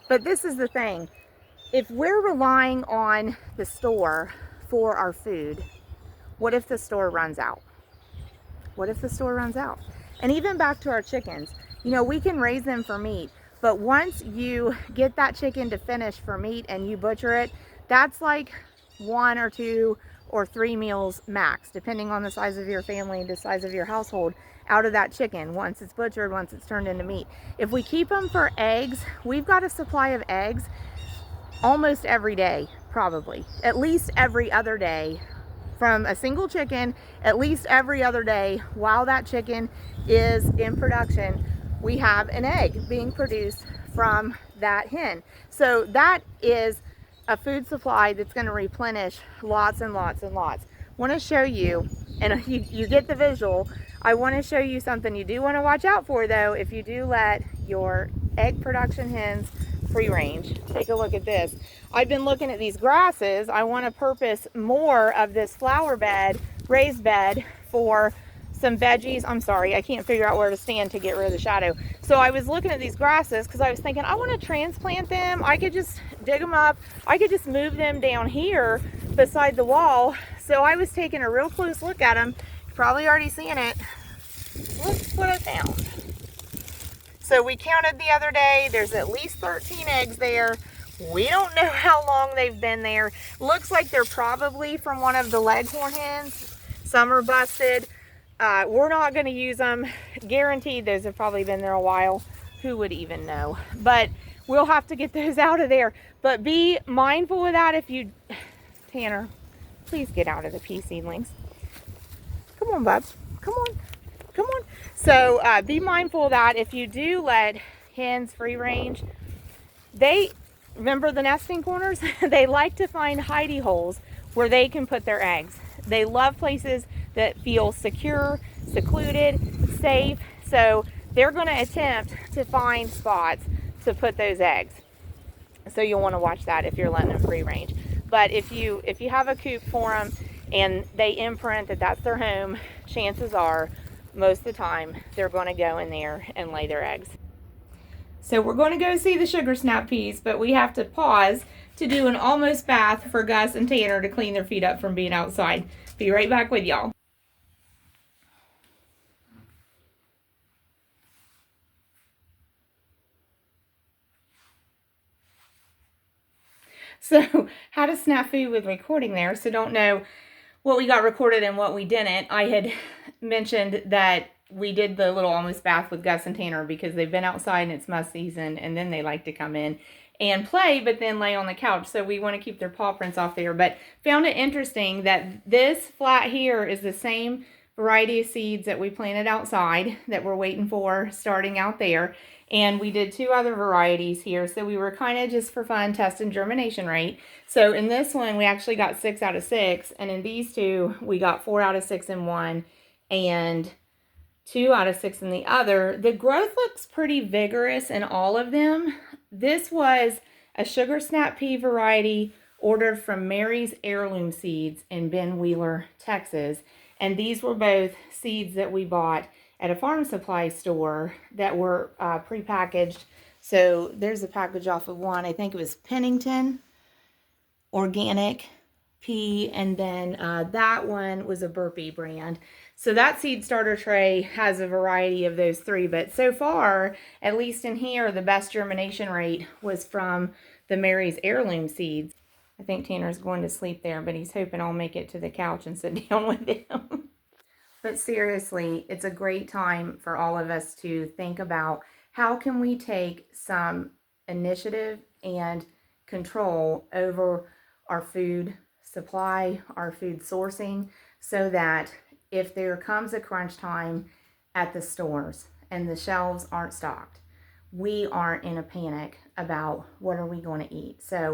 But this is the thing. If we're relying on the store for our food, what if the store runs out? What if the store runs out? And even back to our chickens, you know, we can raise them for meat, but once you get that chicken to finish for meat and you butcher it, that's like 1 or 2 or 3 meals max, depending on the size of your family and the size of your household, out of that chicken once it's butchered, once it's turned into meat. If we keep them for eggs, we've got a supply of eggs almost every day, probably at least every other day, from a single chicken, at least every other day. While that chicken is in production, we have an egg being produced from that hen. So that is a food supply that's going to replenish lots and lots and lots. I want to show you, and you get the visual. I want to show you something you do want to watch out for, though, if you do let your egg production hens free range. Take a look at this. I've been looking at these grasses. I want to purpose more of this flower bed, raised bed, for some veggies. I'm sorry, I can't figure out where to stand to get rid of the shadow. So I was looking at these grasses because I was thinking I want to transplant them. I could just dig them up. I could just move them down here beside the wall. So I was taking a real close look at them. You've probably already seen it. Look what I found. So we counted the other day. There's at least 13 eggs there. We don't know how long they've been there. Looks like they're probably from one of the leghorn hens. Some are busted. We're not going to use them. Guaranteed those have probably been there a while. Who would even know? But we'll have to get those out of there. But be mindful of that if you... Tanner, please get out of the pea seedlings. Come on, bub. Come on. Come on. So be mindful of that. If you do let hens free range, they... Remember the nesting corners? They like to find hidey holes where they can put their eggs. They love places that feel secure, secluded, safe. So they're going to attempt to find spots to put those eggs. So you'll want to watch that if you're letting them free range. But if you have a coop for them and they imprint that that's their home, chances are most of the time they're going to go in there and lay their eggs. So we're going to go see the sugar snap peas, but we have to pause to do an almost bath for Gus and Tanner to clean their feet up from being outside. Be right back with y'all. So, had a snafu with recording there, so don't know what we got recorded and what we didn't. I had mentioned that we did the little almost bath with Gus and Tanner because they've been outside and it's must season, and then they like to come in and play, but then lay on the couch. So we want to keep their paw prints off there. But found it interesting that this flat here is the same variety of seeds that we planted outside that we're waiting for starting out there. And we did 2 other varieties here. So we were kind of just for fun testing germination rate. So in this one, we actually got 6 out of 6. And in these 2, we got 4 out of 6 in one and 2 out of 6 in the other. The growth looks pretty vigorous in all of them. This was a sugar snap pea variety ordered from Mary's Heirloom Seeds in Ben Wheeler, Texas. And these were both seeds that we bought at a farm supply store that were prepackaged. So there's a package off of one. I think it was Pennington Organic Pea, and then that one was a Burpee brand. So that seed starter tray has a variety of those 3, but so far, at least in here, the best germination rate was from the Mary's Heirloom Seeds. I think Tanner's going to sleep there, but he's hoping I'll make it to the couch and sit down with him. But seriously, it's a great time for all of us to think about how can we take some initiative and control over our food supply, our food sourcing, so that if there comes a crunch time at the stores and the shelves aren't stocked, we aren't in a panic about what are we going to eat. So